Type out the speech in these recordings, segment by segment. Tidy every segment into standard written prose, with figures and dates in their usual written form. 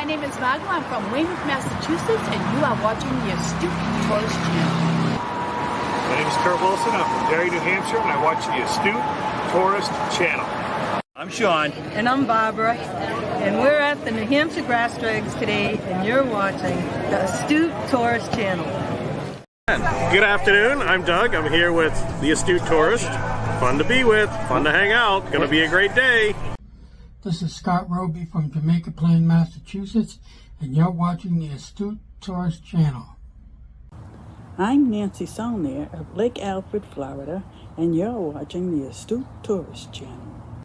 my name is Magma. I'm from Weymouth, Massachusetts, and you are watching the Astute Tourist Channel. My name is Kurt Wilson. I'm from Derry, New Hampshire, and I watch the Astute Tourist Channel. I'm Sean. And I'm Barbara. And we're at the New Hampshire Grass Drags today, and you're watching the Astute Tourist Channel. Good afternoon. I'm Doug. I'm here with the Astute Tourist. Fun to be with. Fun to hang out. Going to be a great day. This is Scott Roby from Jamaica Plain, Massachusetts, and you're watching the Astute Tourist Channel. I'm Nancy Saulnier of Lake Alfred, Florida, and you're watching the Astute Tourist Channel.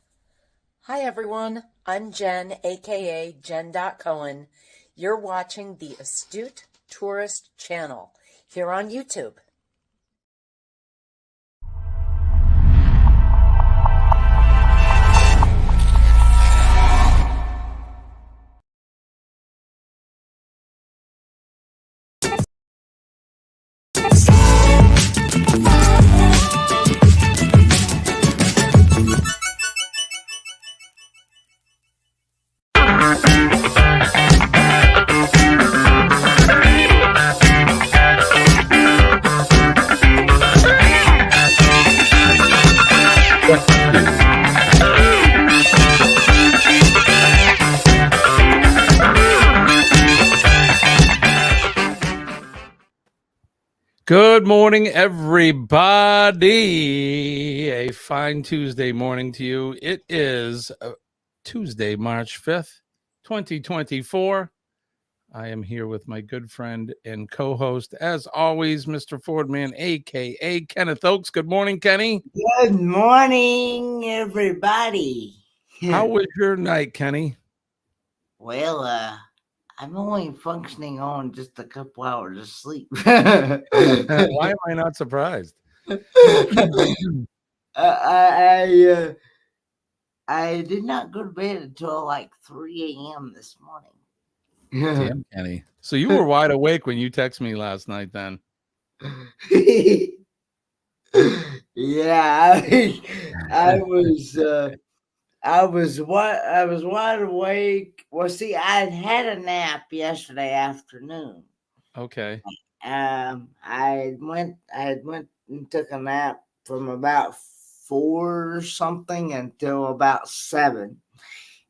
Hi everyone, I'm Jen, aka Jen.Cohen. You're watching the Astute Tourist Channel here on YouTube. Good morning, everybody. A fine Tuesday morning to you. It is Tuesday, March 5th, 2024. I am here with my good friend and co-host, as always, Mr. Fordman, a.k.a. Kenneth Oakes. Good morning, Kenny. Good morning, everybody. How was your night, Kenny? Well, I'm only functioning on just a couple hours of sleep. Why am I not surprised? I did not go to bed until like 3 a.m. this morning. Damn, Kenny. So you were wide awake when you texted me last night then. Yeah, I was wide awake. Well, see, I had a nap yesterday afternoon. Okay. I went and took a nap from about 4 or something until about 7,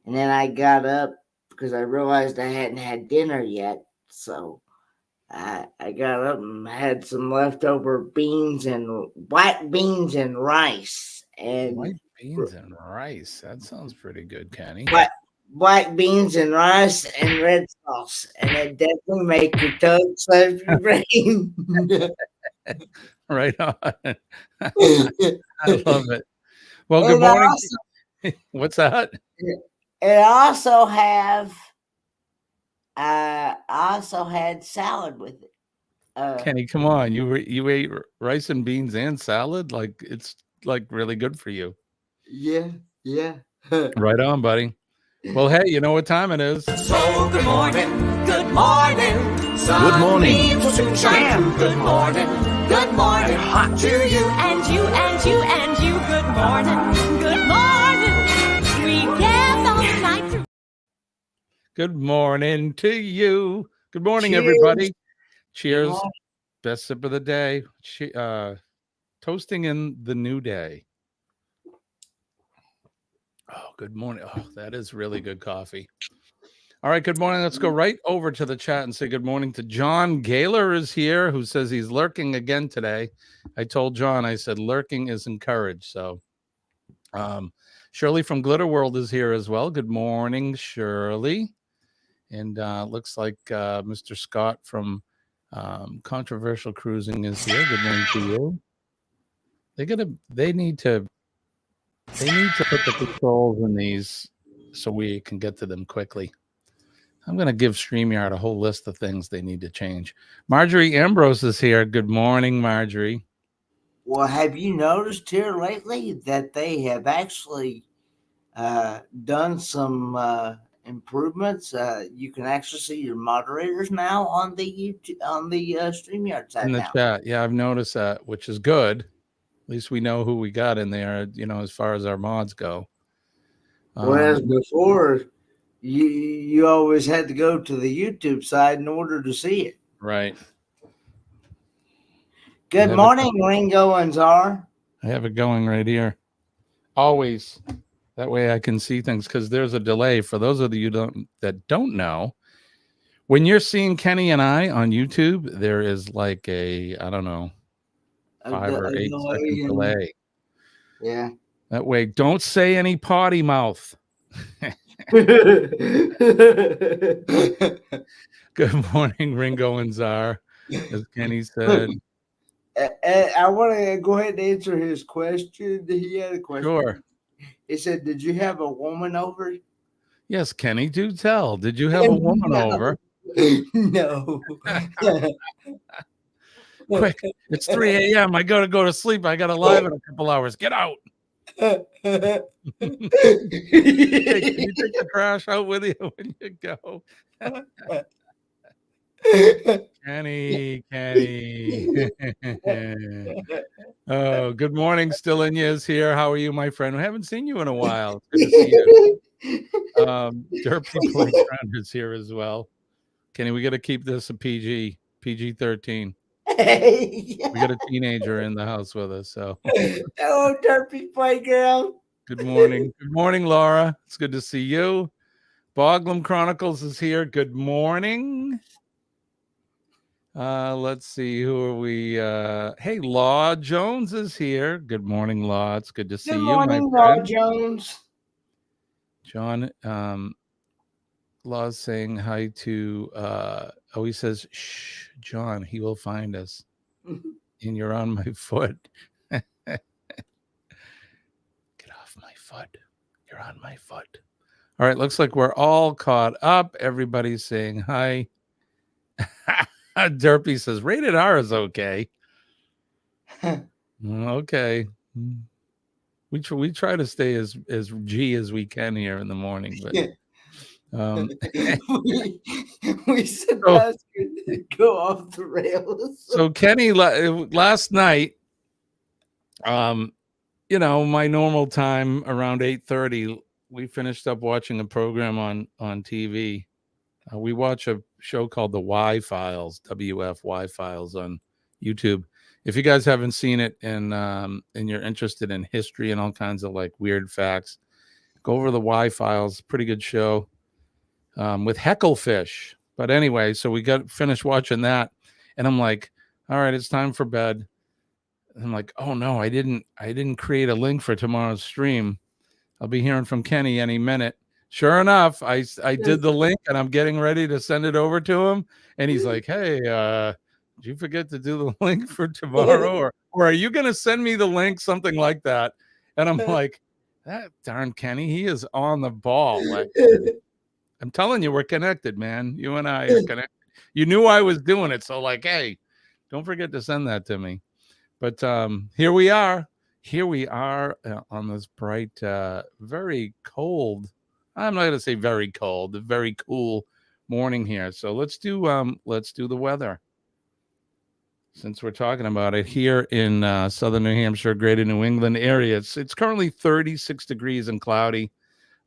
and then I got up because I realized I hadn't had dinner yet. So I got up and had some leftover white beans and rice. And white beans and rice. That sounds pretty good, Kenny. White beans and rice and red sauce. And it definitely make your tongue slip your brain. Right on. I love it. Well, good morning. What's that? And I also had salad with it. Kenny, come on. You ate rice and beans and salad? Like, it's like really good for you. Yeah. Right on, buddy. Well, hey, you know what time it is? So good morning. Good morning. Good morning. Good morning. Hot to you and you and you and you. Good morning. Good morning. We get all night through. Good morning to you. Good morning, Cheers. everybody. Cheers. Best sip of the day. Toasting in the new day. Oh, good morning. Oh, that is really good coffee. All right, good morning. Let's go right over to the chat and say good morning to John Gaylor is here, who says he's lurking again today. I told John, I said lurking is encouraged. So Shirley from Glitter World is here as well. Good morning, Shirley. And looks like Mr. Scott from Controversial Cruising is here. Good morning to you. They need to put the controls in these so we can get to them quickly. I'm going to give StreamYard a whole list of things they need to change. Marjorie Ambrose is here. Good morning, Marjorie. Well, have you noticed here lately that they have actually done some improvements? You can actually see your moderators now on the YouTube, on the StreamYard side in the now. chat. Yeah, I've noticed that, which is good. At least we know who we got in there, as far as our mods go. Whereas before, you always had to go to the YouTube side in order to see it. Right. Good morning, Ringo and Czar. I have it going right here. Always. That way I can see things because there's a delay. For those of you that don't know, when you're seeing Kenny and I on YouTube, there is like a, I don't know, 5 or 8 second delay. Yeah. That way, don't say any potty mouth. Good morning, Ringo and Czar, as Kenny said. I want to go ahead and answer his question. He had a question. Sure. He said, "Did you have a woman over?" Yes, Kenny, do tell. Did you have a woman over? No. Quick, it's 3 a.m. I got to go to sleep. I got to live in a couple hours. Get out. Hey, can you take the trash out with you when you go? Kenny. Oh, good morning. Still in is here. How are you, my friend? I haven't seen you in a while. It's good to see you. Derpy Playground is here as well. Kenny, we got to keep this a PG-13. We got a teenager in the house with us. So, oh, Derpy Playground. Good morning. Good morning, Laura. It's good to see you. Boglum Chronicles is here. Good morning. Let's see, who are we? Hey, Law Jones is here. Good morning, Law. It's good to see you, my friend. Law Jones. John, Law's saying hi to, he says, shh, John, he will find us. And you're on my foot. Get off my foot. You're on my foot. All right, looks like we're all caught up. Everybody's saying hi. Derpy says rated R is okay. Okay. We try to stay as G as we can here in the morning, but we said that's gonna go off the rails. So Kenny, last night, you know, my normal time around 8:30, we finished up watching a program on TV. We watch a show called The Y Files, WFY Files on YouTube. If you guys haven't seen it and you're interested in history and all kinds of like weird facts, go over The Y Files. Pretty good show with Hecklefish. But anyway, so we got finished watching that, and I'm like, all right, it's time for bed. And I'm like, oh no, I didn't create a link for tomorrow's stream. I'll be hearing from Kenny any minute. Sure enough, I did the link, and I'm getting ready to send it over to him. And he's like, hey, did you forget to do the link for tomorrow? Or are you going to send me the link? Something like that. And I'm like, that darn Kenny, he is on the ball. Like, I'm telling you, we're connected, man. You and I are connected. You knew I was doing it. So like, hey, don't forget to send that to me. But here we are. Here we are on this bright, very cold. I'm not going to say very cold, a very cool morning here. So let's do the weather. Since we're talking about it here in southern New Hampshire, greater New England area, it's currently 36 degrees and cloudy.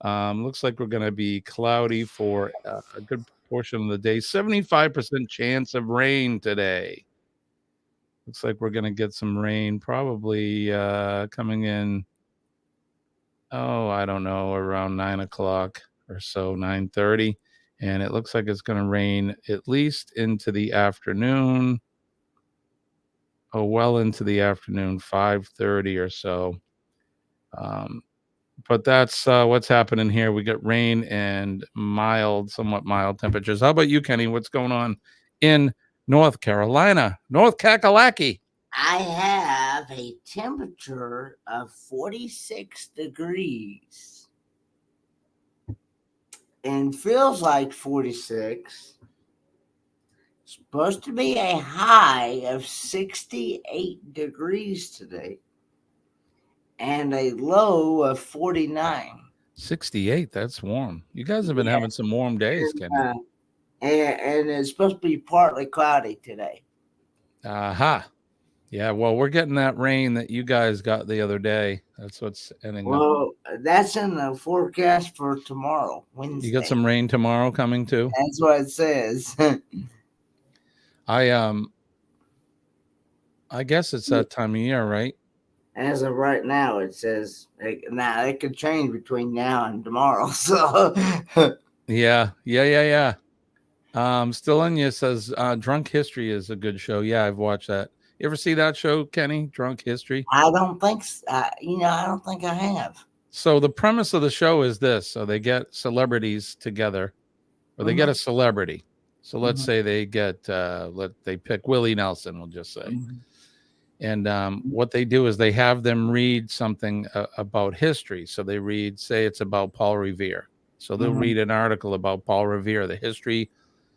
Looks like we're going to be cloudy for a good portion of the day. 75% chance of rain today. Looks like we're going to get some rain probably coming in. Oh, I don't know, around 9 o'clock or so, 9:30. And it looks like it's going to rain at least into the afternoon. Oh, well into the afternoon, 5:30 or so. But that's what's happening here. We got rain and somewhat mild temperatures. How about you, Kenny? What's going on in North Carolina? North Kakalaki. I have a temperature of 46 degrees and feels like 46. Supposed to be a high of 68 degrees today and a low of 49. 68, that's warm. You guys have been having some warm days, Kenny. And it's supposed to be partly cloudy today. Aha. Yeah, well, we're getting that rain that you guys got the other day. That's what's ending up. Well, that's in the forecast for tomorrow, Wednesday. You got some rain tomorrow coming too? That's what it says. I guess it's that time of year, right? As of right now, it says now it could change between now and tomorrow. So Yeah. Still in you says Drunk History is a good show. Yeah, I've watched that. You ever see that show, Kenny? Drunk History? I don't think I don't think I have. So the premise of the show is this: so they get celebrities together, or they get a celebrity. So let's say they get they pick Willie Nelson. We'll just say. And what they do is they have them read something about history. So they read, say it's about Paul Revere. So they'll read an article about Paul Revere, the history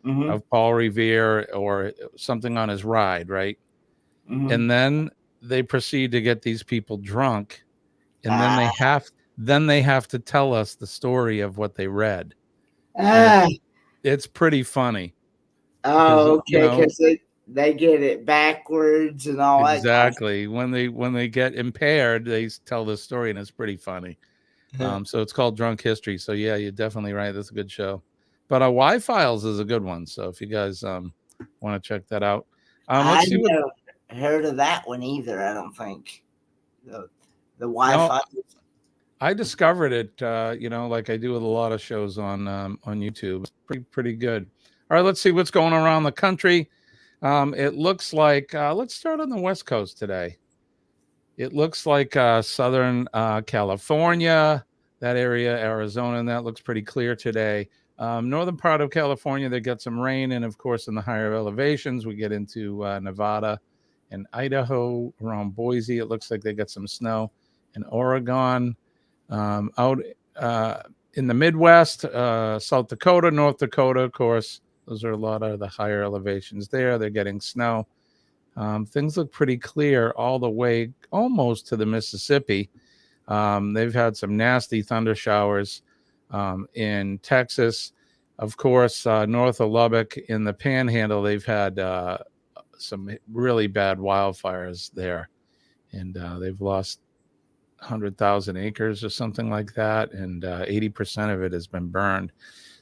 of Paul Revere, or something on his ride, right? And then they proceed to get these people drunk, and then they have to tell us the story of what they read. It's pretty funny. Oh, okay, because they get it backwards and all that. Exactly. When they get impaired, they tell this story, and it's pretty funny. So it's called Drunk History. So yeah, you're definitely right. That's a good show. But Y-Files is a good one. So if you guys want to check that out, I never heard of that one either. I don't think the Wi-Fi. No, I discovered it. Like I do with a lot of shows on YouTube. It's pretty good. All right, let's see what's going around the country. It looks like let's start on the West Coast today. It looks like Southern California, that area, Arizona, and that looks pretty clear today. Northern part of California, they get some rain, and of course, in the higher elevations, we get into Nevada and Idaho, around Boise. It looks like they get some snow in Oregon. Out in the Midwest, South Dakota, North Dakota, of course. Those are a lot of the higher elevations there. They're getting snow. Things look pretty clear all the way almost to the Mississippi. They've had some nasty thunder showers in Texas. Of course, north of Lubbock in the Panhandle, they've had some really bad wildfires there. And they've lost 100,000 acres or something like that. And 80% of it has been burned.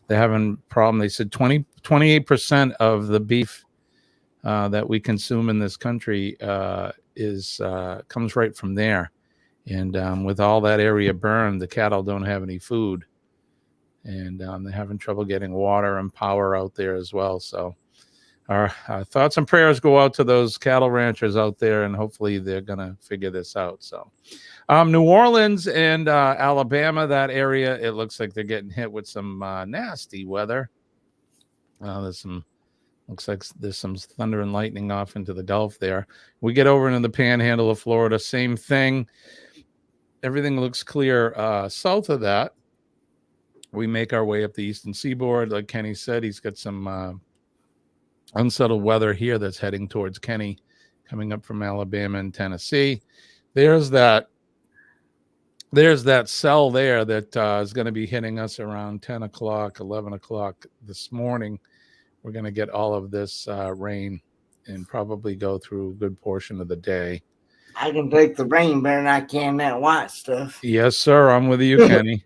They're having a problem. They said 28% of the beef that we consume in this country comes right from there. And with all that area burned, the cattle don't have any food. And they're having trouble getting water and power out there as well. So our thoughts and prayers go out to those cattle ranchers out there, and hopefully they're going to figure this out. So New Orleans and Alabama, that area, it looks like they're getting hit with some nasty weather. Looks like there's some thunder and lightning off into the Gulf there. We get over into the Panhandle of Florida, same thing. Everything looks clear south of that. We make our way up the eastern seaboard. Like Kenny said, he's got some unsettled weather here that's heading towards Kenny, coming up from Alabama and Tennessee. There's that cell there that is going to be hitting us around 10 o'clock, 11 o'clock this morning. We're going to get all of this rain and probably go through a good portion of the day. I can take the rain better than I can that white stuff. Yes, sir. I'm with you, Kenny.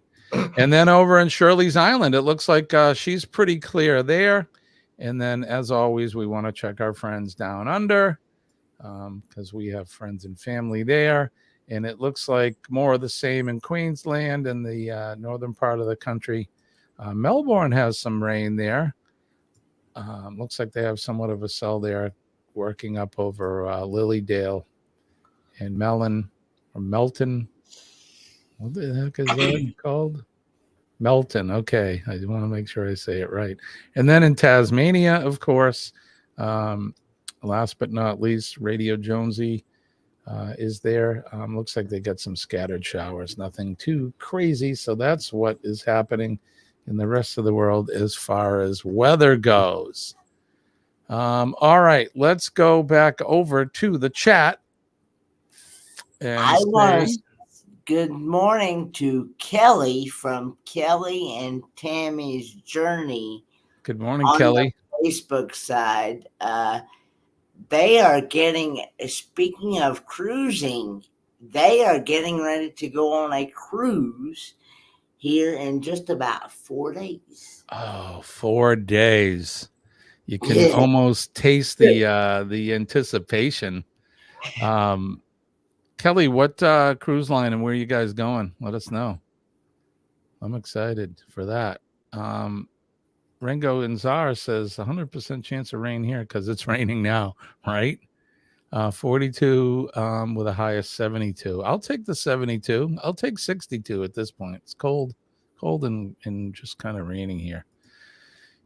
And then over in Shirley's Island, it looks like she's pretty clear there. And then, as always, we want to check our friends down under because we have friends and family there. And it looks like more of the same in Queensland and the northern part of the country. Melbourne has some rain there. Looks like they have somewhat of a cell there working up over Lilydale and Melton. What the heck is that called? Melton. Okay. I want to make sure I say it right. And then in Tasmania, of course, last but not least, Radio Jonesy is there. Looks like they got some scattered showers, nothing too crazy. So that's what is happening in the rest of the world as far as weather goes. All right, let's go back over to the chat. And good morning to Kelly from Kelly and Tammy's Journey. Good morning, Kelly. The Facebook side. they are getting, speaking of cruising, they are getting ready to go on a cruise here in just about 4 days. Oh, 4 days. You can almost taste the anticipation. Kelly, what cruise line and where are you guys going? Let us know. I'm excited for that. Ringo Inzar says 100% chance of rain here because it's raining now, right? 42 with a high of 72. I'll take the 72. I'll take 62 at this point. It's cold and just kind of raining here.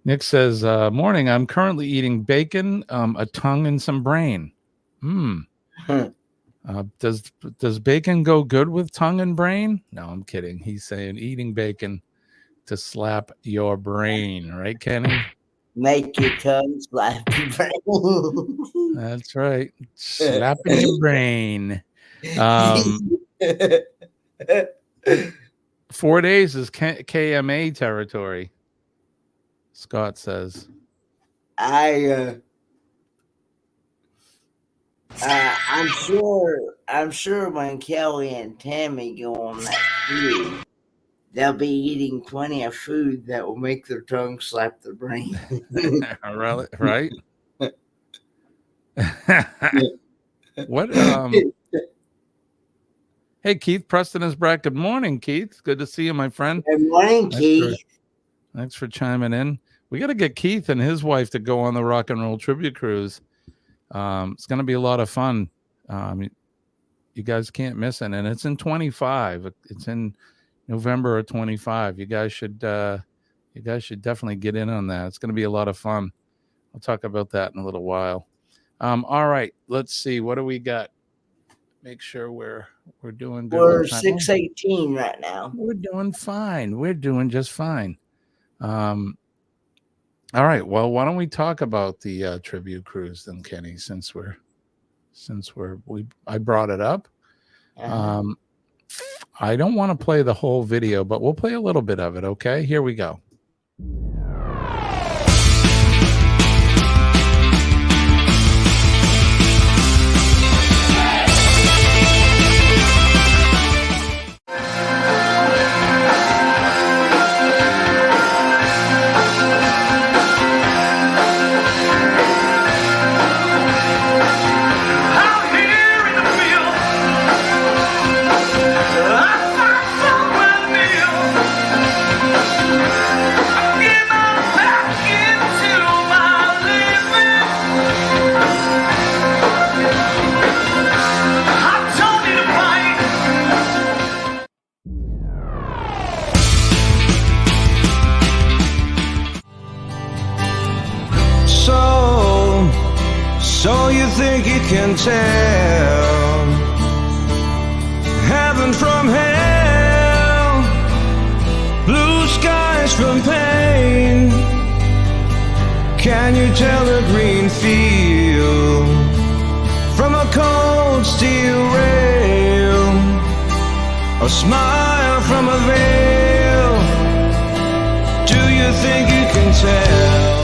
Nick says, morning, I'm currently eating bacon, a tongue, and some brain. Does bacon go good with tongue and brain? No, I'm kidding. He's saying eating bacon to slap your brain, right, Kenny? Make your tongue slap your brain. That's right. Slapping your brain. 4 days is KMA territory. Scott says. I'm sure when Kelly and Tammy go on that cruise, they'll be eating plenty of food that will make their tongue slap their brain. Right? What? Hey, Keith Preston is back. Good morning, Keith. Good to see you, my friend. Good morning, Keith. Thanks for chiming in. We got to get Keith and his wife to go on the rock and roll tribute cruise. It's going to be a lot of fun. You guys can't miss it, and it's in 25. It's in November of 25. You guys should definitely get in on that. It's going to be a lot of fun. I'll talk about that in a little while. All right, let's see. What do we got? Make sure we're doing good. We're 6:18 right now. We're doing fine. We're doing just fine. All right. Well, why don't we talk about the tribute cruise then, Kenny? Since I brought it up. I don't want to play the whole video, but we'll play a little bit of it. Okay, here we go. So you think you can tell heaven from hell, blue skies from pain? Can you tell a green field from a cold steel rail, a smile from a veil? Do you think you can tell?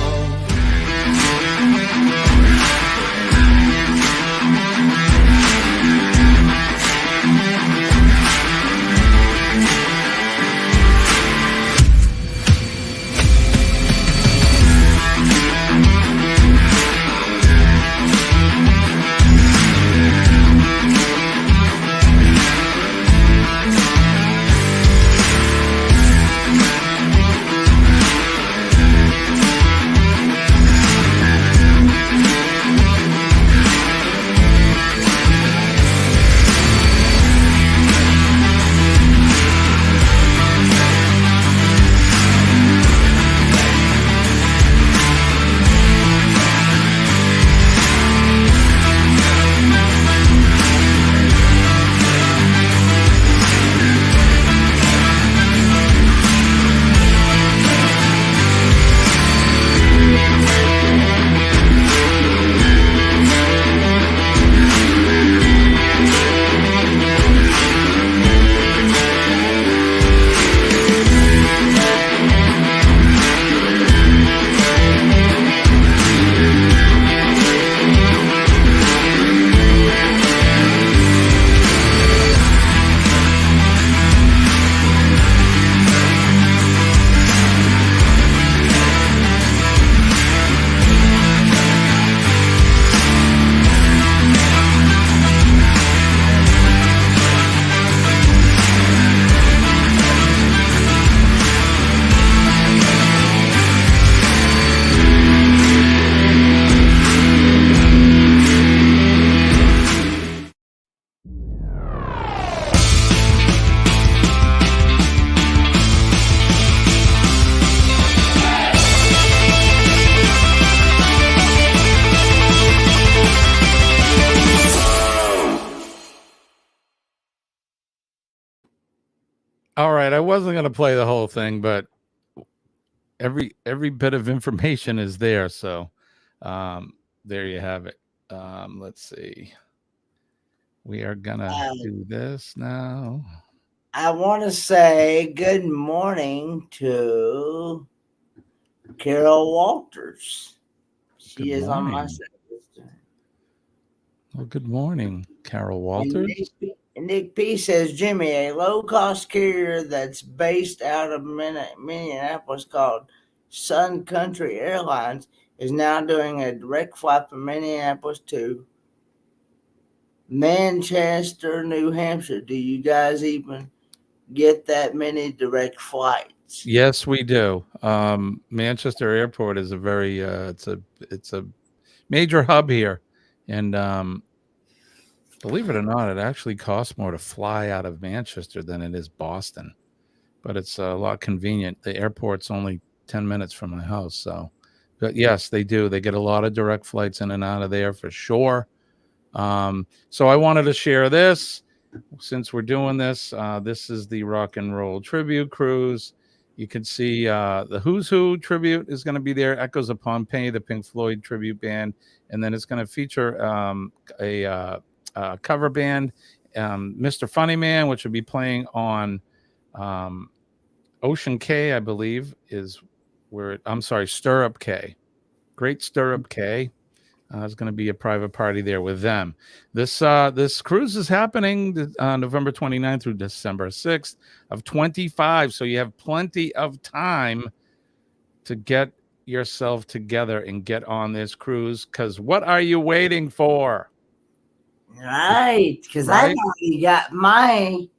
All right, I wasn't going to play the whole thing, but every bit of information is there. So there you have it. Let's see. We are gonna do this now. I want to say good morning to Carol Walters. She Good is on my morning. set. Well, good morning, Carol And Walters. Nick P says, Jimmy, a low-cost carrier that's based out of Minneapolis called Sun Country Airlines is now doing a direct flight from Minneapolis to Manchester, New Hampshire. Do you guys even get that many direct flights? Yes, we do. Manchester Airport is a very it's a major hub here, and believe it or not, it actually costs more to fly out of Manchester than it is Boston, but it's a lot convenient. The airport's only 10 minutes from my house, so. But yes, they do. They get a lot of direct flights in and out of there for sure. So I wanted to share this since we're doing this. This is the rock and roll tribute cruise. You can see the Who's Who tribute is going to be there. Echoes of Pompeii, the Pink Floyd tribute band, and then it's going to feature a cover band, Mr. Funnyman, which will be playing on Ocean K, I believe, is where I'm sorry, Stirrup K. Great Stirrup K. There's going to be a private party there with them. This cruise is happening November 29th through December 6th of 25. So you have plenty of time to get yourself together and get on this cruise. Because what are you waiting for? Right, because Right? I've already got my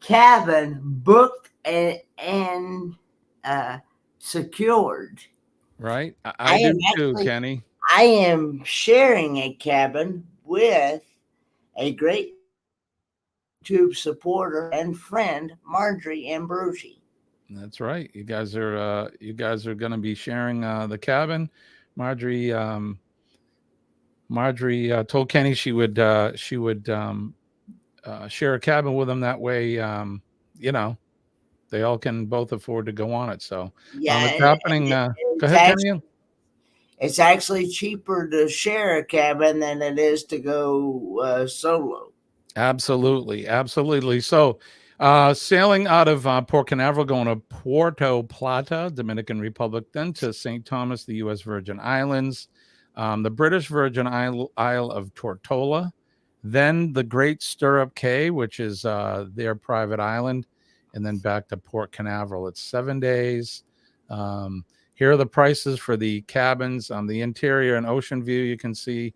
cabin booked and secured. Right? I do too, Kenny. I am sharing a cabin with a great YouTube supporter and friend, Marjorie Ambrosi. That's right. You guys are going to be sharing the cabin. Marjorie told Kenny she would share a cabin with him. That way, they all can both afford to go on it. So Yeah, it's happening. Go ahead, Kenny. It's actually cheaper to share a cabin than it is to go solo. Absolutely. So, sailing out of Port Canaveral, going to Puerto Plata, Dominican Republic, then to St. Thomas, the U.S. Virgin Islands, the British Virgin Isle of Tortola, then the Great Stirrup Cay, which is their private island, and then back to Port Canaveral. It's 7 days. Here are the prices for the cabins. The interior and ocean view, you can see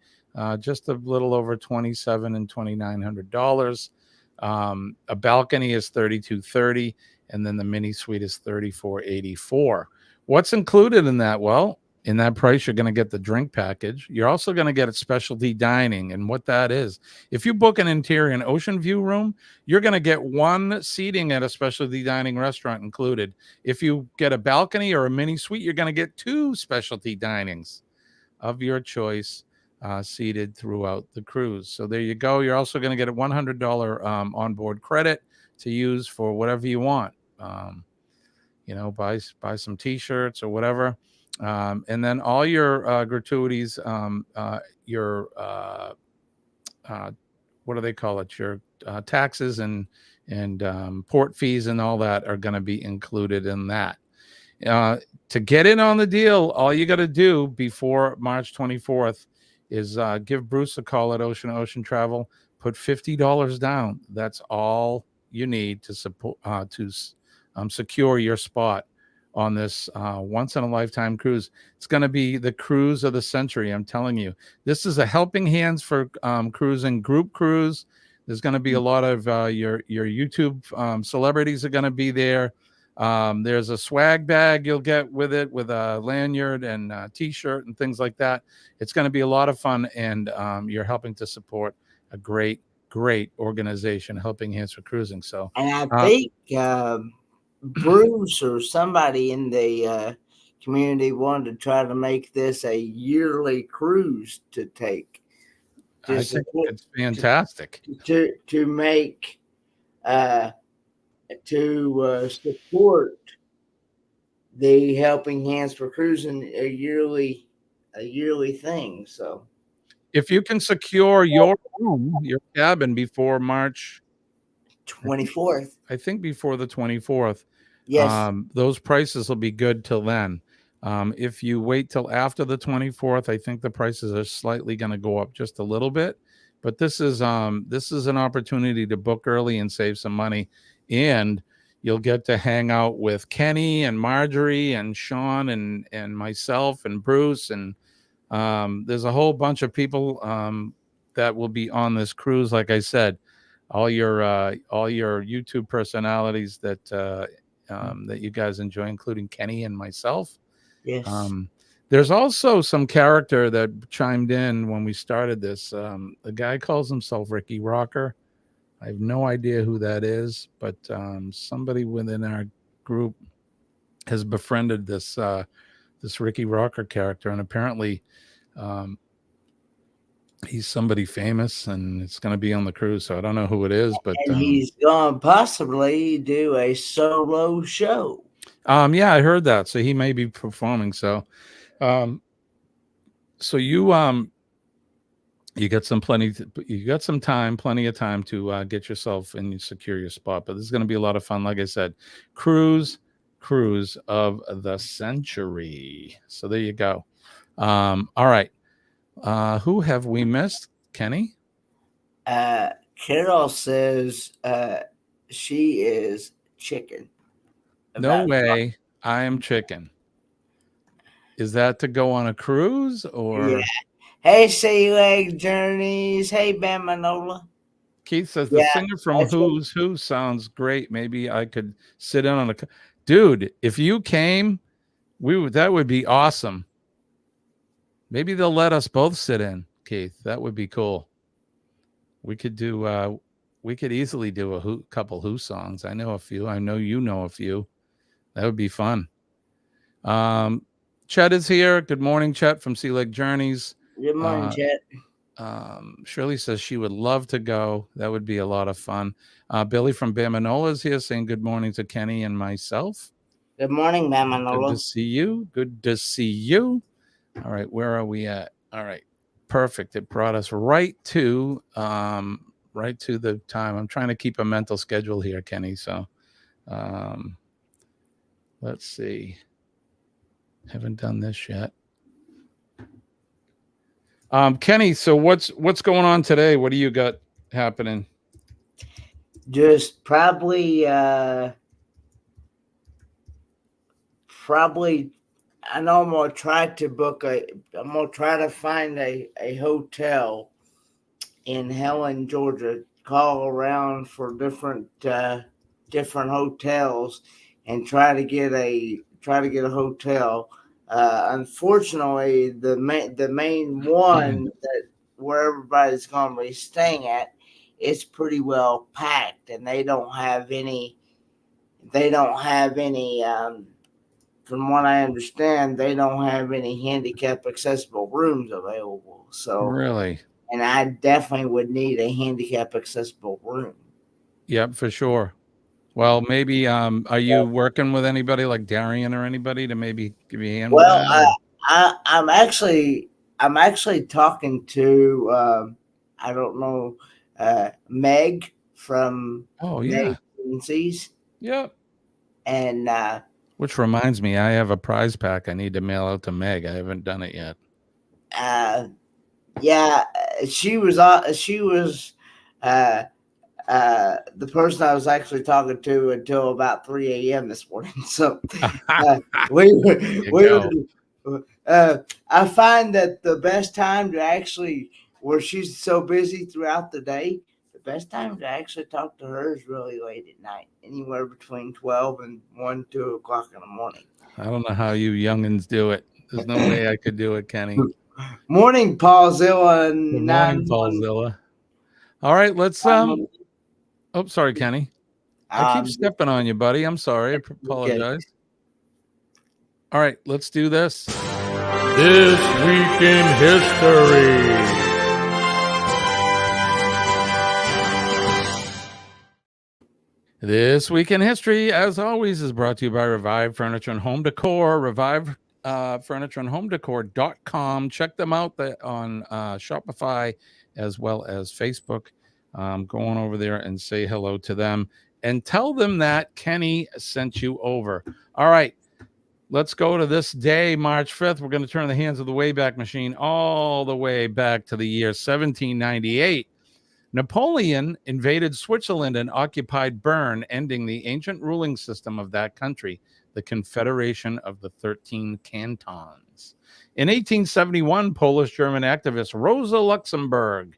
just a little over $2,700 and $2,900. A balcony is $3,230, and then the mini suite is $3,484. What's included in that? Well, in that price, you're going to get the drink package. You're also going to get specialty dining, and what that is. If you book an interior and ocean view room, you're going to get one seating at a specialty dining restaurant included. If you get a balcony or a mini suite, you're going to get two specialty dinings of your choice seated throughout the cruise. So there you go. You're also going to get a $100 onboard credit to use for whatever you want. Buy some T-shirts or whatever. And then all your gratuities, your what do they call it? Your taxes and port fees and all that are going to be included in that. To get in on the deal, all you got to do before March 24th is give Bruce a call at Ocean Travel. Put $50 down. That's all you need to support secure your spot on this once in a lifetime cruise. It's going to be the cruise of the century. I'm telling you, this is a helping hands for cruising, group cruise. There's going to be a lot of your YouTube celebrities are going to be there. There's a swag bag you'll get with it, with a lanyard and a T-shirt and things like that. It's going to be a lot of fun, and you're helping to support a great organization, Helping Hands for Cruising. So, and I think Bruce or somebody in the community wanted to try to make this a yearly cruise to take. I think it's fantastic to make to support the Helping Hands for Cruising a yearly thing. So If you can secure your room, your cabin before March 24th, I think before the 24th, yes, those prices will be good till then. If you wait till after the 24th, I think the prices are slightly going to go up just a little bit. But this is an opportunity to book early and save some money, and you'll get to hang out with Kenny and Marjorie and Sean and myself and Bruce, and there's a whole bunch of people that will be on this cruise. Like I said, all your YouTube personalities that that you guys enjoy, including Kenny and myself. yes. There's also some character that chimed in when we started this. The guy calls himself Ricky Rocker. I have no idea who that is, but somebody within our group has befriended this this Ricky Rocker character, and apparently he's somebody famous, and it's going to be on the cruise. So I don't know who it is, but And he's going to possibly do a solo show. yeah, I heard that. So he may be performing. So so you got plenty of time to get yourself and you secure your spot. But this is going to be a lot of fun. Like I said, cruise of the century. So there you go. All right. Who have we missed? Kenny? Carol says she is chicken. No way. I am chicken. Is that to go on a cruise or? Yeah. Hey, Sea Leg Journeys. Hey, Bamanola. Keith says the singer from Who's Who sounds great. Maybe I could sit in on a. Dude, if you came, that would be awesome. Maybe they'll let us both sit in, Keith. That would be cool. We could do. We could easily do a couple Who songs. I know a few. I know you know a few. That would be fun. Chet is here. Good morning, Chet from Sea Lake Journeys. Good morning, Chet. Shirley says she would love to go. That would be a lot of fun. Billy from Bamanola is here saying good morning to Kenny and myself. Good morning, Bamanola. Good to see you. Good to see you. All right, where are we at? All right, perfect. It brought us right to the time. I'm trying to keep a mental schedule here, Kenny. So let's see. Haven't done this yet. Kenny, so what's going on today? What do you got happening? Just probably I know I'm gonna try to find a hotel in Helen, Georgia. Call around for different hotels and try to get a hotel. Unfortunately, the main one that where everybody's going to be staying at is pretty well packed, and they don't have any. From what I understand, they don't have any handicap accessible rooms available. So Really? and I definitely would need a handicap accessible room. Yep, for sure. Well, maybe are you working with anybody like Darian or anybody to maybe give you a hand with that? I'm actually talking to I don't know Meg from yeah. Agencies. Yep. And which reminds me, I have a prize pack I need to mail out to Meg. I haven't done it yet. Yeah, she was the person I was actually talking to until about 3 a.m. this morning. So I find that the best time to actually, where she's so busy throughout the day, the best time to actually talk to her is really late at night, anywhere between 12 and 1, 2 o'clock in the morning. I don't know how you youngins do it. There's no way I could do it, Kenny. Morning, Paulzilla. Good morning, Paulzilla. All right, let's oh, sorry, Kenny. I keep stepping on you, buddy. I'm sorry. I apologize. Okay. All right, let's do this. This Week in History. This Week in History, as always, is brought to you by Revive Furniture and Home Decor. Revive Furniture and Home Decor.com. Check them out on Shopify as well as Facebook. Go on over there and say hello to them and tell them that Kenny sent you over. All right, let's go to this day, March 5th. We're going to turn the hands of the Wayback Machine all the way back to the year 1798. Napoleon invaded Switzerland and occupied Bern, ending the ancient ruling system of that country, the Confederation of the 13 Cantons. In 1871, Polish-German activist Rosa Luxemburg,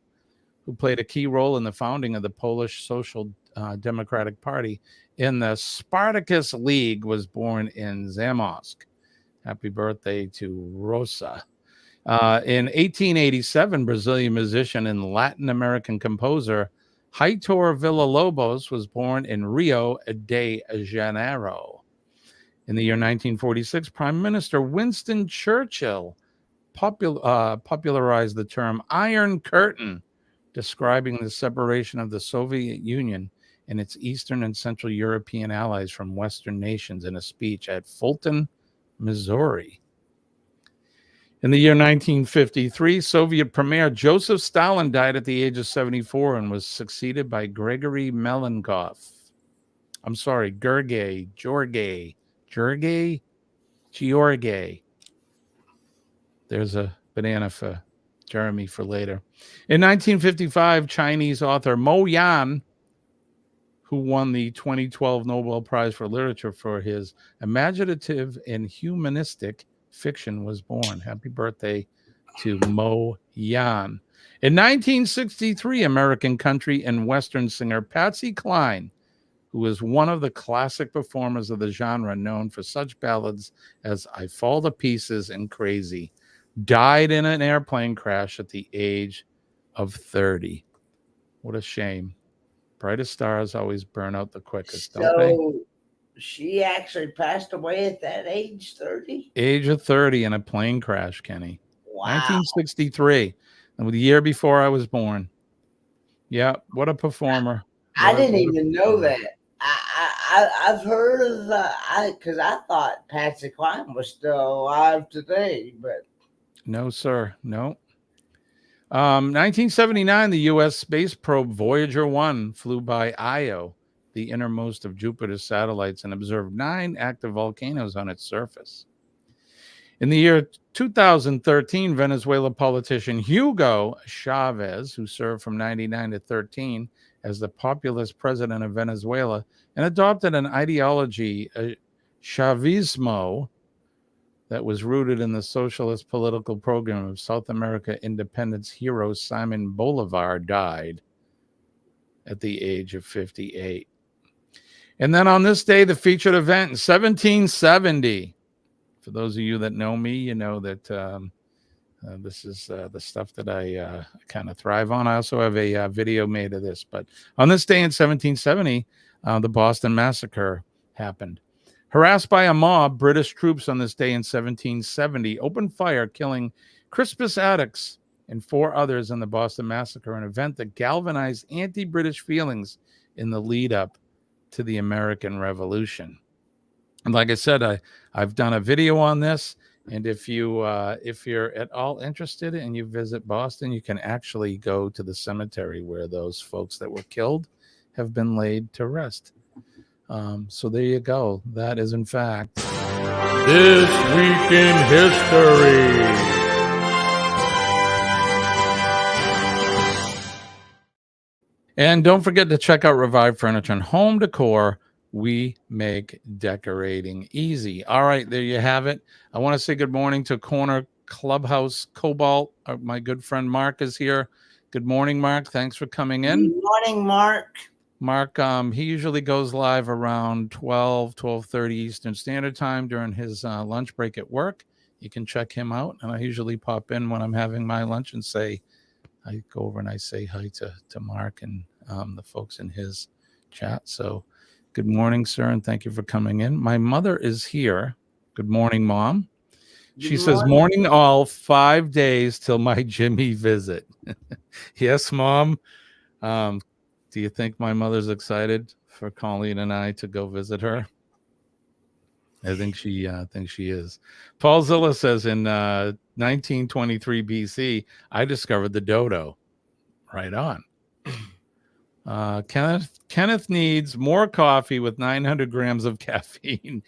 who played a key role in the founding of the Polish Social Democratic Party in the Spartacus League, was born in Zamość. Happy birthday to Rosa. In 1887, Brazilian musician and Latin American composer Heitor Villa-Lobos was born in Rio de Janeiro. In the year 1946, Prime Minister Winston Churchill popularized the term Iron Curtain, describing the separation of the Soviet Union and its Eastern and Central European allies from Western nations in a speech at Fulton, Missouri. In the year 1953, Soviet Premier Joseph Stalin died at the age of 74 and was succeeded by Georgy Malenkov. There's a banana for Jeremy for later. In 1955, Chinese author Mo Yan, who won the 2012 Nobel Prize for Literature for his imaginative and humanistic fiction, was born. Happy birthday to Mo Yan. In 1963, American country and Western singer Patsy Cline, who is one of the classic performers of the genre, known for such ballads as I Fall to Pieces and Crazy, died in an airplane crash at the age of 30. What a shame. Brightest stars always burn out the quickest, don't they? She actually passed away at that age, 30? Age of 30 in a plane crash, Kenny. Wow. 1963. And the year before I was born. Yeah, what a performer. I didn't even know that. I've heard of because I thought Patsy Cline was still alive today, but no, sir, no. 1979, the U.S. space probe Voyager 1 flew by Io, the innermost of Jupiter's satellites, and observed 9 active volcanoes on its surface. In the year 2013, Venezuela politician Hugo Chavez, who served from 99 to 13 as the populist president of Venezuela and adopted an ideology, Chavismo, that was rooted in the socialist political program of South America independence hero Simon Bolivar, died at the age of 58. And then on this day, the featured event in 1770. For those of you that know me, you know that this is the stuff that I kind of thrive on. I also have a video made of this. But on this day in 1770, the Boston Massacre happened. Harassed by a mob, British troops on this day in 1770 opened fire, killing Crispus Attucks and 4 others in the Boston Massacre, an event that galvanized anti-British feelings in the lead up to the American Revolution. And like I said, I've done a video on this, and if you're at all interested and you visit Boston, you can actually go to the cemetery where those folks that were killed have been laid to rest. So there you go. That is, in fact, This Week in History. And don't forget to check out Revive Furniture and Home Decor. We make decorating easy. All right, there you have it. I want to say good morning to Corner Clubhouse Cobalt. My good friend Mark is here. Good morning, Mark. Thanks for coming in. Good morning, Mark. Mark, he usually goes live around 12:30 Eastern Standard Time during his lunch break at work. You can check him out. And I usually pop in when I'm having my lunch and I go over and I say hi to Mark and the folks in his chat. So good morning, sir, and thank you for coming in. My mother is here. Good morning, Mom. She says, morning all, 5 days till my Jimmy visit. Yes, Mom. Do you think my mother's excited for Colleen and I to go visit her. I think she is. Paul Zilla says in 1923 BC, I discovered the dodo. Right on. Kenneth needs more coffee with 900 grams of caffeine.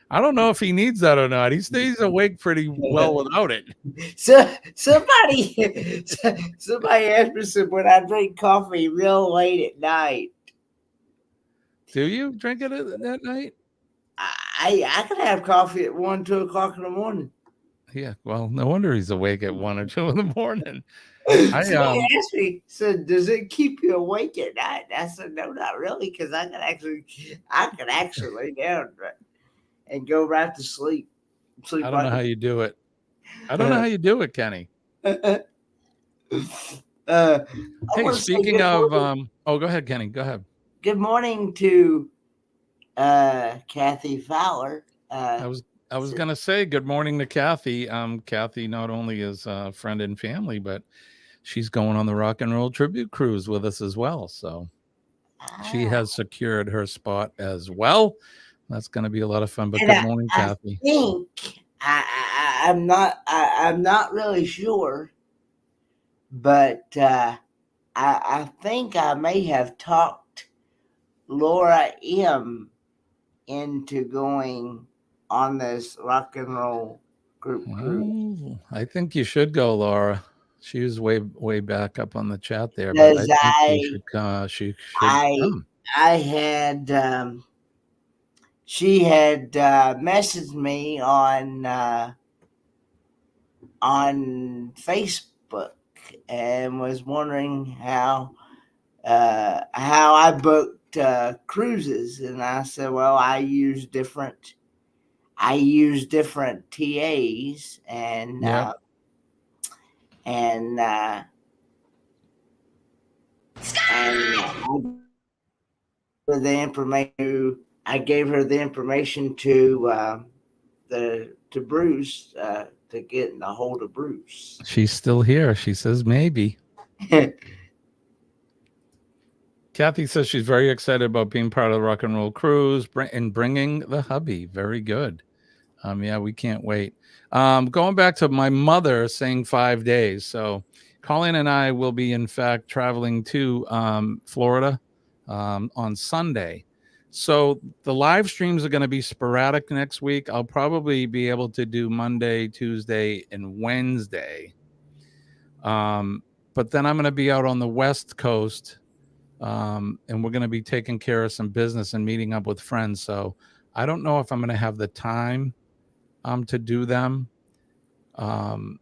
I don't know if he needs that or not. He stays awake pretty well without it. So somebody asked me when I drink coffee real late at night. Do you drink it at night? I could have coffee at 1, 2 o'clock in the morning. Yeah, well, no wonder he's awake at 1 or 2 in the morning. Somebody asked me, said, "Does it keep you awake at night?" I said, "No, not really, because I can actually lay down and go right to sleep." I don't know how you do it. I don't know how you do it, Kenny. Hey, Speaking of, go ahead, Kenny. Go ahead. Good morning to Kathy Fowler. I was gonna say good morning to Kathy. Kathy not only is a friend and family, but she's going on the Rock and Roll Tribute Cruise with us as well. So she has secured her spot as well. That's going to be a lot of fun. But good morning, Kathy. I think I'm not really sure, but I think I may have talked Laura M into going on this rock and roll group cruise. I think you should go, Laura. She was way back up on the chat there, but I think she should come. I had she had messaged me on Facebook and was wondering how I booked cruises, and I said, well, I use different TAs, and Yep. and I gave her the information to Bruce to get in a hold of Bruce. She's still here. She says maybe. Kathy says she's very excited about being part of the Rock and Roll Cruise and bringing the hubby. Very good. Yeah, we can't wait. Going back to my mother saying 5 days. So Colleen and I will be, in fact, traveling to Florida on Sunday. So the live streams are going to be sporadic next week. I'll probably be able to do Monday, Tuesday, and Wednesday. But then I'm going to be out on the West Coast, and we're going to be taking care of some business and meeting up with friends. So I don't know if I'm going to have the time to do them on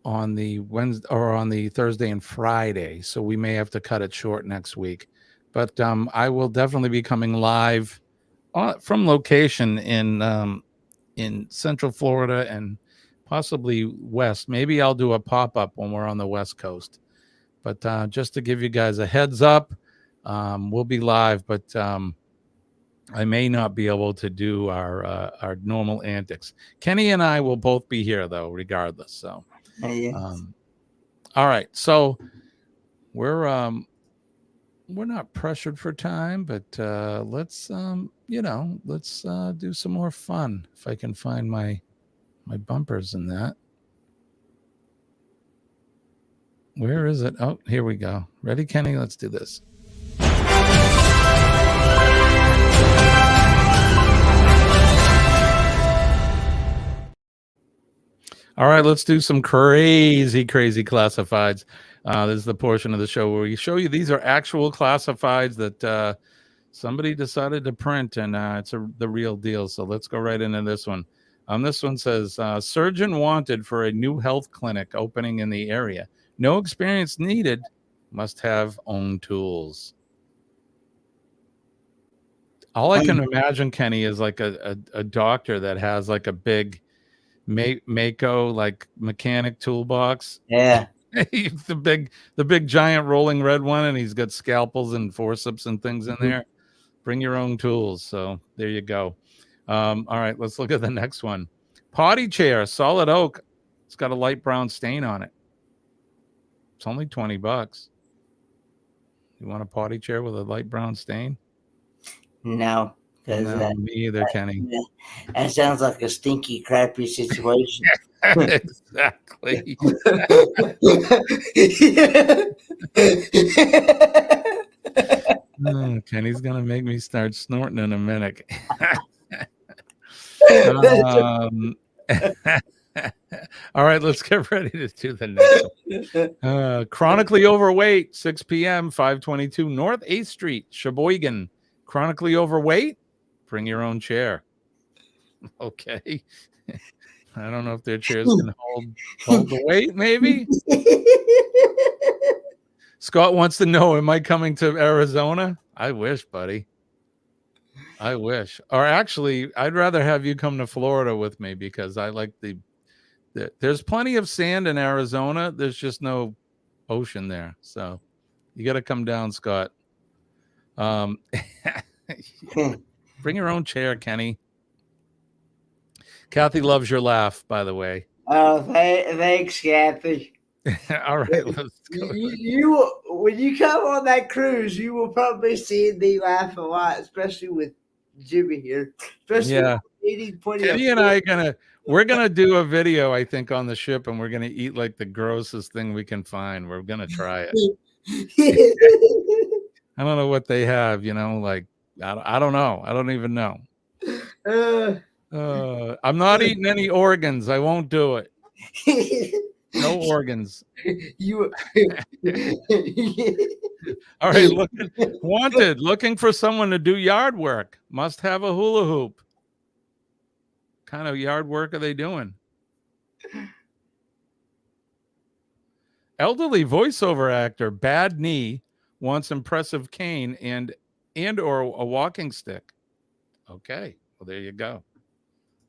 the Wednesday or on the Thursday and Friday. So we may have to cut it short next week. But I will definitely be coming live from location in Central Florida and possibly West. Maybe I'll do a pop-up when we're on the West Coast. But just to give you guys a heads up, we'll be live, but I may not be able to do our normal antics. Kenny and I will both be here, though, regardless. So, yes. All right. So we're not pressured for time, but let's do some more fun. If I can find my bumpers in that. Where is it? Oh, here we go. Ready, Kenny? Let's do this. All right, let's do some crazy classifieds. This is the portion of the show where we show you these are actual classifieds that somebody decided to print, and it's the real deal. So let's go right into this one. This one says, surgeon wanted for a new health clinic opening in the area. No experience needed. Must have own tools. All I can imagine, Kenny, is like a doctor that has like a big Mako like mechanic toolbox. Yeah. the big giant rolling red one, and he's got scalpels and forceps and things in there. Bring your own tools. So there you go. All right, let's look at the next one. Potty chair, solid oak. It's got a light brown stain on it. It's only $20. You want a potty chair with a light brown stain? No, because No, me either, Kenny. that sounds like a stinky, crappy situation. Exactly. Oh, Kenny's gonna make me start snorting in a minute. All right, let's get ready to do the next one. Chronically overweight, 6 p.m., 522 North 8th Street, Sheboygan. Chronically overweight, bring your own chair. Okay. I don't know if their chairs can hold the weight, maybe. Scott wants to know, am I coming to Arizona? I wish, buddy. I wish. Or actually, I'd rather have you come to Florida with me because I like there's plenty of sand in Arizona. There's just no ocean there. So you got to come down, Scott. Bring your own chair, Kenny. Kathy loves your laugh, by the way. Oh, thanks, Kathy. All right, let's go. You when you come on that cruise, you will probably see me laugh a lot, especially with Jimmy here. Especially eating Kenny and I we're gonna do a video, I think, on the ship, and we're gonna eat like the grossest thing we can find. We're gonna try it. I don't know what they have, like I don't know. I don't even know. I'm not eating any organs. I won't do it. No organs. All right, looking for someone to do yard work. Must have a hula hoop. Kind of yard work are they doing? Elderly voiceover actor, bad knee, wants impressive cane and or a walking stick. Okay, well there you go.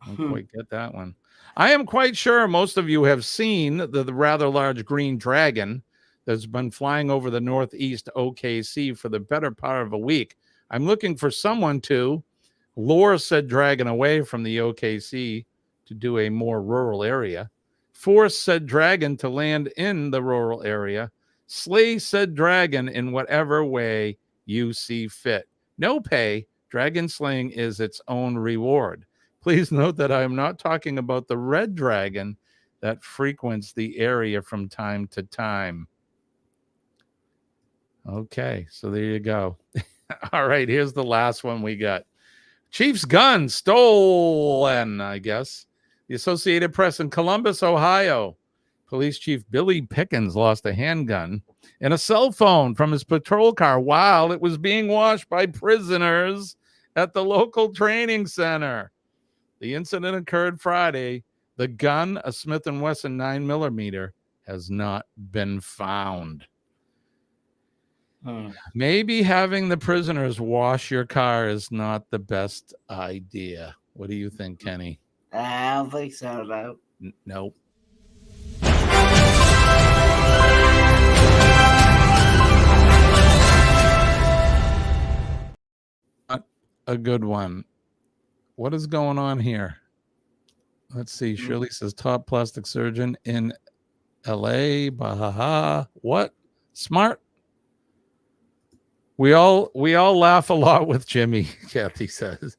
I don't quite get that one. I am quite sure most of you have seen the rather large green dragon that's been flying over the northeast OKC for the better part of a week. I'm looking for someone to lure said dragon away from the OKC to do a more rural area, force said dragon to land in the rural area, slay said dragon in whatever way you see fit. No pay. Dragon slaying is its own reward. Please note that I am not talking about the red dragon that frequents the area from time to time. Okay, so there you go. All right, here's the last one we got. Chief's gun stolen, I guess. The Associated Press in Columbus, Ohio. Police Chief Billy Pickens lost a handgun and a cell phone from his patrol car while it was being washed by prisoners at the local training center. The incident occurred Friday. The gun, a Smith & Wesson 9mm, has not been found. Maybe having the prisoners wash your car is not the best idea. What do you think, Kenny? I don't think so, no. Nope. Not a good one. What is going on here? Let's see. Shirley says top plastic surgeon in LA. Bahaha. What? Smart. We all laugh a lot with Jimmy, Kathy says.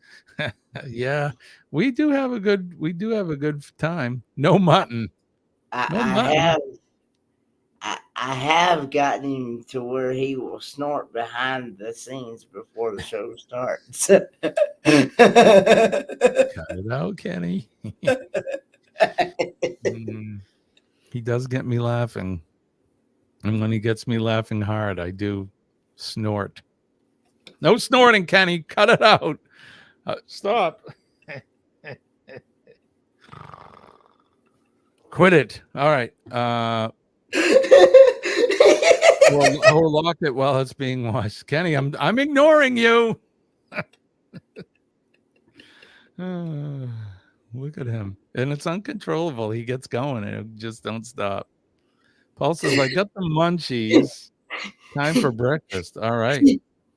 Yeah, we do have a good time. No mutton. I have gotten him to where he will snort behind the scenes before the show starts. Cut it out, Kenny. He does get me laughing. And when he gets me laughing hard, I do snort. No snorting, Kenny. Cut it out. Stop. Quit it. All right. We'll lock it while it's being washed. Kenny, I'm ignoring you. Look at him. And it's uncontrollable. He gets going and it just don't stop. Paul says, I got the munchies. Time for breakfast. All right.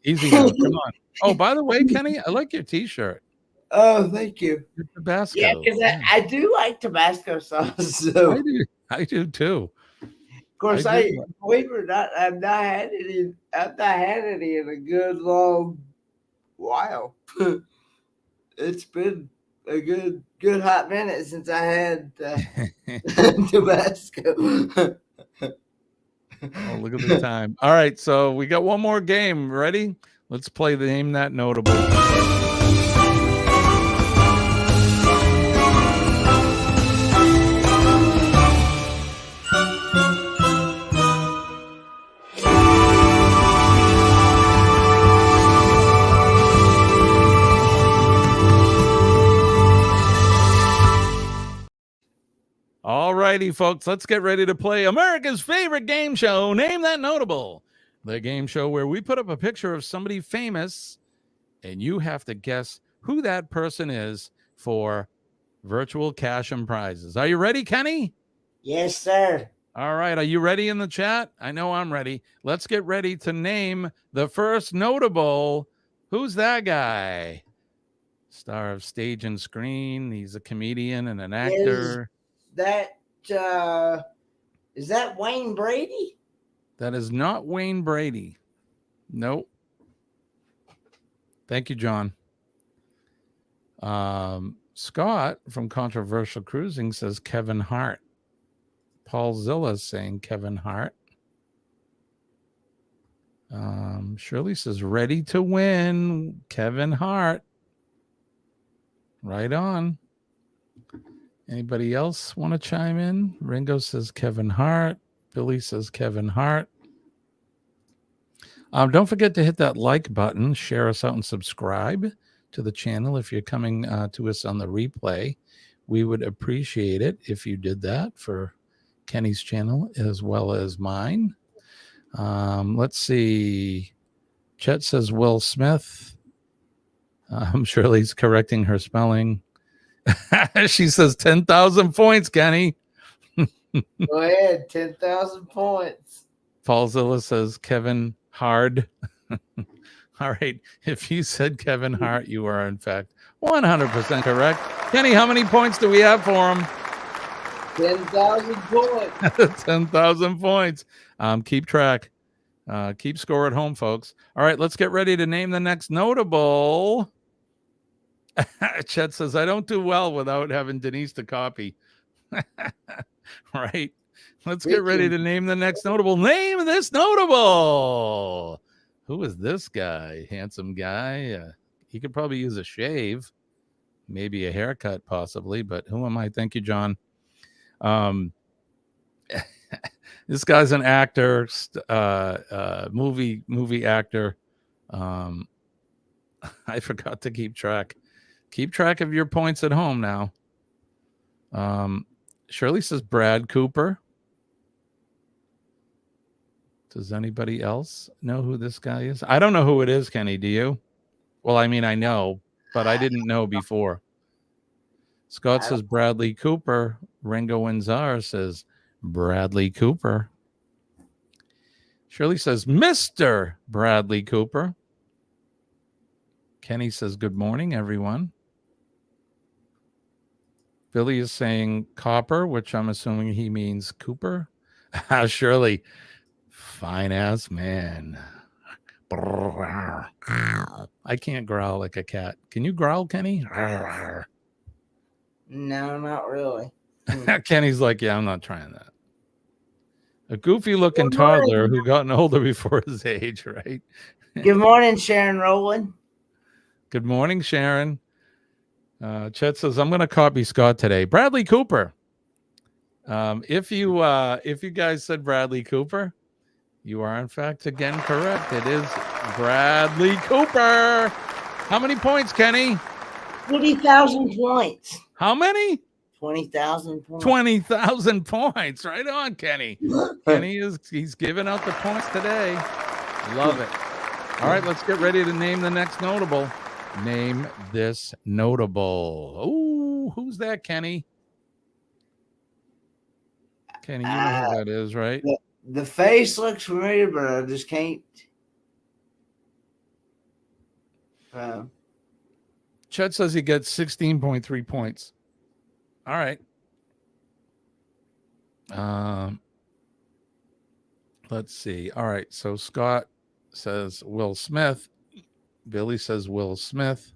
Easy now. Come on. Oh, by the way, Kenny, I like your t-shirt. Oh, thank you. Your Tabasco. Yeah, because I do like Tabasco sauce. So. I do too. course, I believe it or not, I've not had any in a good long while. It's been a good hot minute since I had Tabasco. Oh, look at the time. All right, so we got one more game. Ready? Let's play the Name That Notable. All righty, folks, let's get ready to play America's favorite game show, Name That Notable. The game show where we put up a picture of somebody famous and you have to guess who that person is for virtual cash and prizes. Are you ready, Kenny? Yes, sir. All right. Are you ready in the chat? I know I'm ready. Let's get ready to name the first notable. Who's that guy? Star of stage and screen. He's a comedian and an actor. Is that Wayne Brady? That is not Wayne Brady. Nope. Thank you, John. Scott from Controversial Cruising says Kevin Hart. Paul Zilla saying Kevin Hart. Shirley says ready to win, Kevin Hart. Right on. Anybody else want to chime in? Ringo says Kevin Hart. Billy says Kevin Hart. Don't forget to hit that like button, share us out, and subscribe to the channel if you're coming to us on the replay. We would appreciate it if you did that for Kenny's channel as well as mine. Let's see. Chet says Will Smith. Shirley's correcting her spelling. She says 10,000 points, Kenny. Go ahead, 10,000 points. Paul Zilla says Kevin Hard. All right. If you said Kevin Hart, you are in fact 100% correct. Kenny, how many points do we have for him? 10,000 points. 10,000 points. Keep track. Keep score at home, folks. All right, let's get ready to name the next notable. Chet says, I don't do well without having Denise to copy. Right. Let's get ready to name the next notable. Name this notable. Who is this guy? Handsome guy. He could probably use a shave, maybe a haircut, possibly. But who am I? Thank you, John. This guy's an actor, movie actor. I forgot to keep track. Keep track of your points at home now. Shirley says Brad Cooper. Does anybody else know who this guy is? I don't know who it is, Kenny. Do you? Well, I mean, I know, but I didn't know before. Scott says Bradley Cooper. Ringo Winzar says Bradley Cooper. Shirley says Mr. Bradley Cooper. Kenny says good morning, everyone. Billy is saying copper, which I'm assuming he means Cooper. Shirley, fine ass man. I can't growl like a cat. Can you growl, Kenny? No, not really. Kenny's like, yeah, I'm not trying that. A goofy looking toddler who gotten older before his age, right? Good morning, Sharon Rowland. Good morning, Sharon. Chet says, I'm going to copy Scott today. Bradley Cooper. If you guys said Bradley Cooper, you are in fact again correct. It is Bradley Cooper. How many points, Kenny? 20,000 points. How many? 20,000 points. 20,000 points. Right on, Kenny. He's giving out the points today. Love it. All right, let's get ready to name the next notable. Name this notable. Oh, who's that, Kenny? Kenny, you know who that is, right? The face looks familiar, but I just can't. Chet says he gets 16.3 points. All right. Let's see. All right. So Scott says Will Smith. Billy says Will Smith.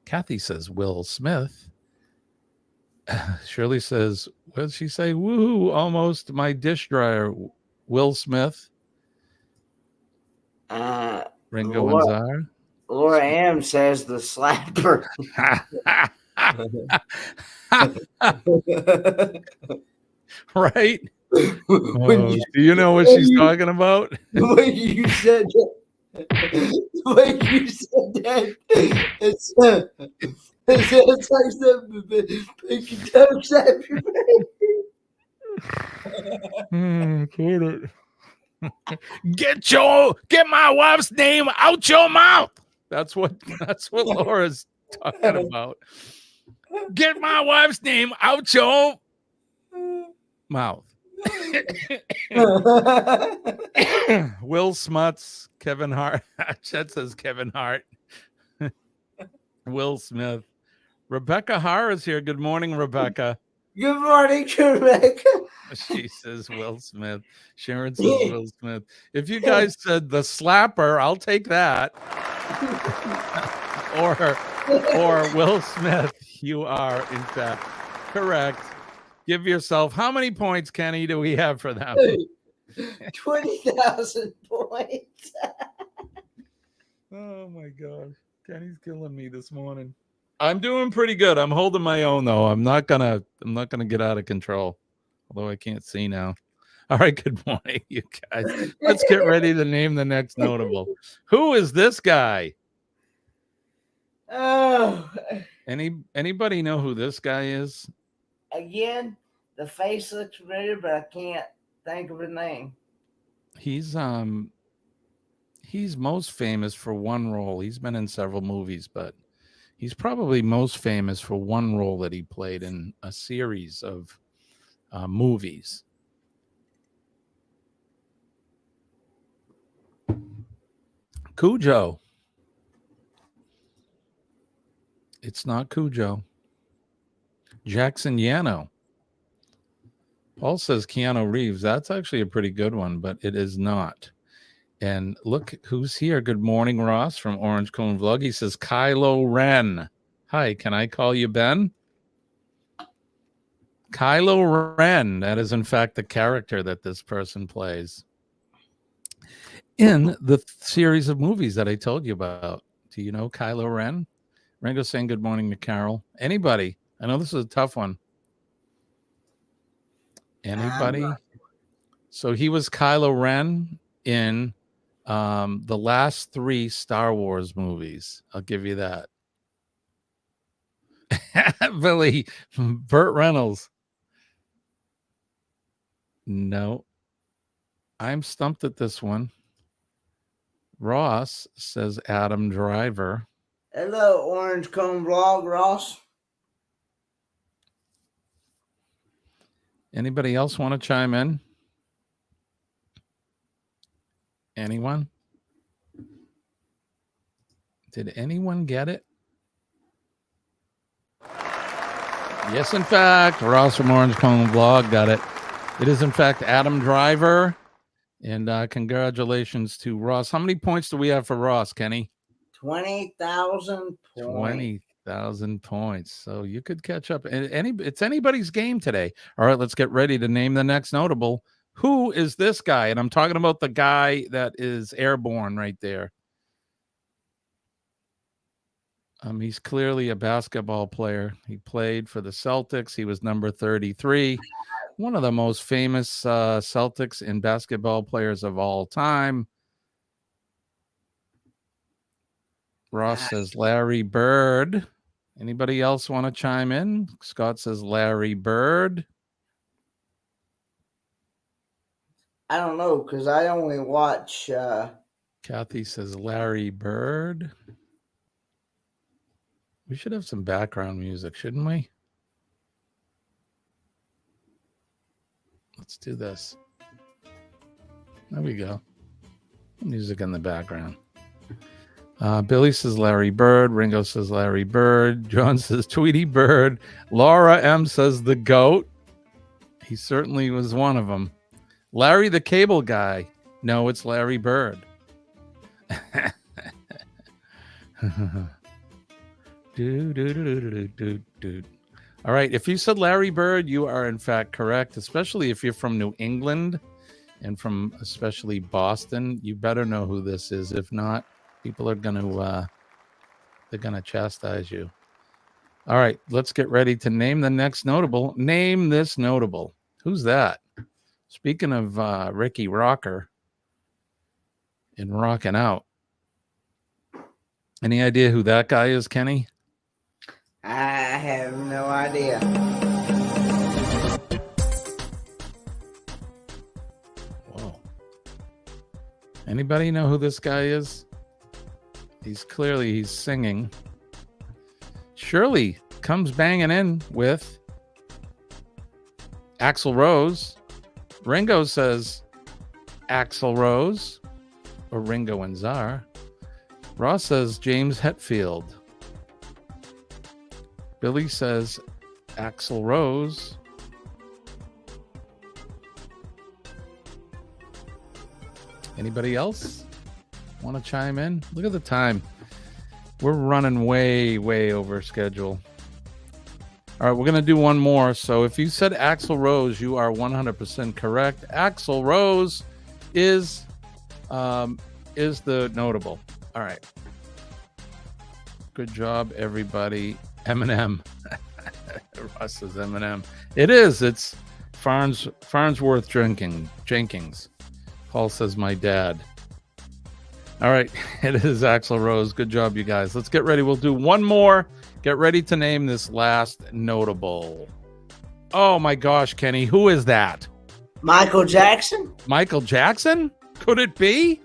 Kathy says Will Smith. Shirley says, what did she say? Woohoo, almost my dish dryer. Will Smith. Ringo and Czar. Laura M says the slapper. Right? Do you know what she's talking about? The way you said that, it's like something pinky toe slap your Get my wife's name out your mouth. That's what Laura's talking about. Get my wife's name out your mouth. Will Smuts, Kevin Hart. Chet says Kevin Hart. Will Smith. Rebecca Har is here. Good morning, Rebecca. Good morning, Rebecca. She says Will Smith. Sharon says Will Smith. If you guys said the slapper, I'll take that. or Will Smith, you are in fact correct. Give yourself, how many points, Kenny, do we have for them? 20,000 points. Oh my gosh. Kenny's killing me this morning. I'm doing pretty good. I'm holding my own though. I'm not gonna get out of control. Although I can't see now. All right, good morning, you guys. Let's get ready to name the next notable. Who is this guy? Oh. Anybody know who this guy is? Again, the face looks familiar, but I can't think of his name. He's most famous for one role. He's been in several movies, but he's probably most famous for one role that he played in a series of movies. Cujo. It's not Cujo. Jackson Yano. Paul says Keanu Reeves. That's actually a pretty good one, but it is not. And look who's here. Good morning, Ross from Orange Cone Vlog. He says Kylo Ren. Hi, can I call you Ben? Kylo Ren. That is, in fact, the character that this person plays in the series of movies that I told you about. Do you know Kylo Ren? Ringo saying good morning to Carol. Anybody? I know this is a tough one. Anybody? So he was Kylo Ren in the last 3 Star Wars movies. I'll give you that. Billy, Burt Reynolds. No. I'm stumped at this one. Ross says Adam Driver. Hello, Orange Cone Vlog, Ross. Anybody else want to chime in? Anyone? Did anyone get it? Yes, in fact, Ross from Orange Cone Vlog got it. It is, in fact, Adam Driver. And congratulations to Ross. How many points do we have for Ross, Kenny? 20,000 points. 20,000 points. So you could catch up. It's anybody's game today. All right, let's get ready to name the next notable. Who is this guy? And I'm talking about the guy that is airborne right there. He's clearly a basketball player. He played for the Celtics. He was number 33. One of the most famous Celtics and basketball players of all time. Ross says Larry Bird. Anybody else want to chime in? Scott says Larry Bird. I don't know, because I only watch... Kathy says Larry Bird. We should have some background music, shouldn't we? Let's do this. There we go. Music in the background. Billy says Larry Bird. Ringo says Larry Bird. John says Tweety Bird. Laura M says the GOAT. He certainly was one of them. Larry the Cable Guy. No, it's Larry Bird. All right. If you said Larry Bird, you are in fact correct, especially if you're from New England and from especially Boston. You better know who this is. If not, people are going to chastise you. All right. Let's get ready to name the next notable. Name this notable. Who's that? Speaking of Ricky Rocker and rocking out. Any idea who that guy is, Kenny? I have no idea. Whoa. Anybody know who this guy is? He's singing. Shirley comes banging in with Axl Rose. Ringo says Axl Rose, or Ringo and Czar. Ross says James Hetfield. Billy says Axl Rose. Anybody else want to chime in? Look at the time. We're running way, way over schedule. All right, we're going to do one more. So if you said Axl Rose, you are 100% correct. Axl Rose is the notable. All right. Good job, everybody. Eminem. Ross says Eminem. It is. It's Farnsworth Jenkins. Paul says my dad. All right. It is Axl Rose. Good job, you guys. Let's get ready. We'll do one more. Get ready to name this last notable. Oh, my gosh, Kenny. Who is that? Michael Jackson? Michael Jackson? Could it be?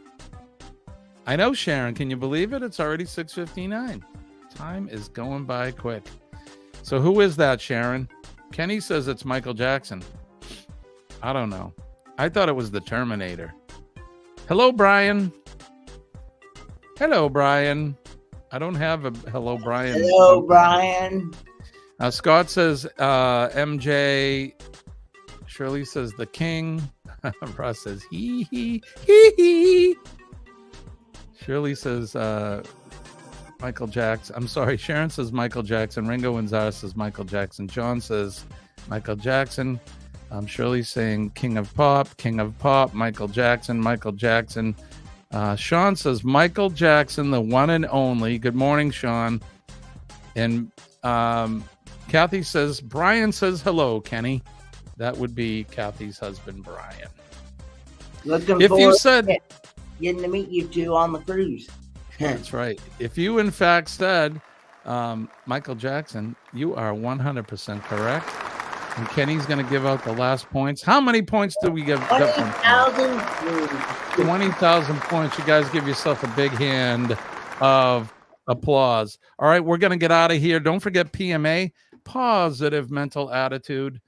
I know, Sharon. Can you believe it? It's already 6:59. Time is going by quick. So who is that, Sharon? Kenny says it's Michael Jackson. I don't know. I thought it was the Terminator. Hello, Brian. Hello, Brian. I don't have a hello, Brian. Hello, Brian. Scott says MJ. Shirley says the King. Ross says he. Shirley says Michael Jackson. I'm sorry. Sharon says Michael Jackson. Ringo and Zara says Michael Jackson. John says Michael Jackson. Shirley saying King of Pop. Michael Jackson. Sean says Michael Jackson, the one and only. Good morning, Sean. And Kathy says, Brian says hello, Kenny. That would be Kathy's husband, Brian. Looking if forward you said to getting to meet you two on the cruise. That's right. If you in fact said Michael Jackson, you are 100% correct. And Kenny's going to give out the last points. How many points do we give? 20,000. 20,000 points. You guys give yourself a big hand of applause. All right, we're going to get out of here. Don't forget PMA, positive mental attitude.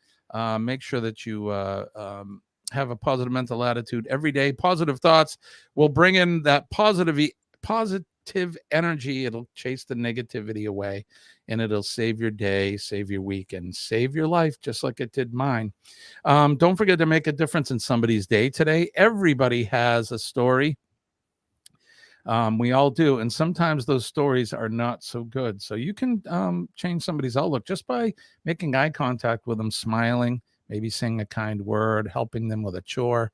Make sure that you have a positive mental attitude every day. Positive thoughts will bring in that positive energy. It'll chase the negativity away, and it'll save your day, save your week, and save your life, just like it did mine. Don't forget to make a difference in somebody's day today. Everybody has a story. We all do, and sometimes those stories are not so good. So you can change somebody's outlook just by making eye contact with them, smiling, maybe saying a kind word, helping them with a chore,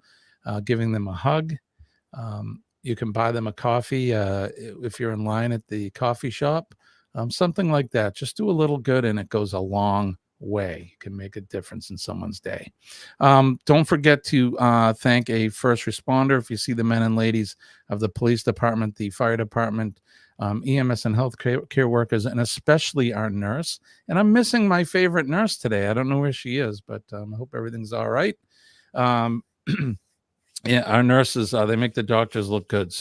giving them a hug. You can buy them a coffee if you're in line at the coffee shop, something like that. Just do a little good, and it goes a long way. It can make a difference in someone's day. Don't forget to thank a first responder. If you see the men and ladies of the police department, the fire department, EMS and health care workers, and especially our nurse. And I'm missing my favorite nurse today. I don't know where she is, but I hope everything's all right. Yeah, our nurses, they make the doctors look good,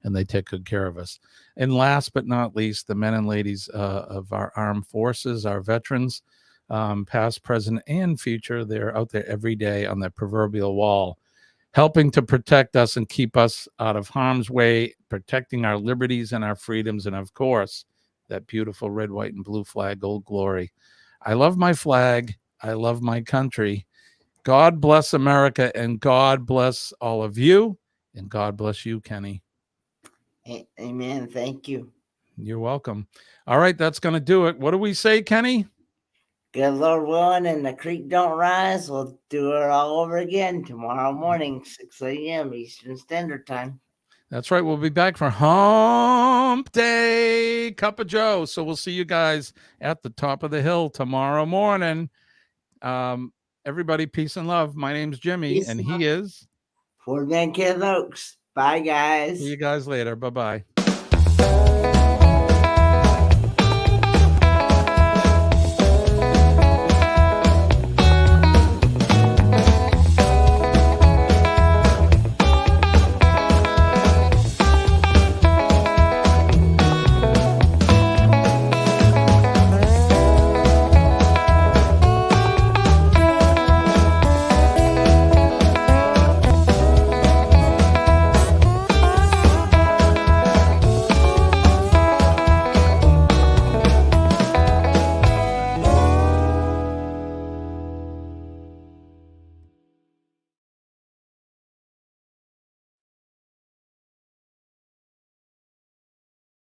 and they take good care of us. And last but not least, the men and ladies of our armed forces, our veterans, past, present, and future. They're out there every day on that proverbial wall, helping to protect us and keep us out of harm's way, protecting our liberties and our freedoms, and of course, that beautiful red, white, and blue flag, Old Glory. I love my flag. I love my country. God bless America, and God bless all of you, and God bless you, Kenny. Amen. Thank you. You're welcome. All right, that's going to do it. What do we say, Kenny? Good Lord willing, and the creek don't rise. We'll do it all over again tomorrow morning, 6 a.m. Eastern Standard Time. That's right. We'll be back for Hump Day Cup of Joe. So we'll see you guys at the top of the hill tomorrow morning. Everybody, peace and love. My name's Jimmy, Peace and and he is Fort Van Kent Oaks. Bye, guys. See you guys later. Bye-bye.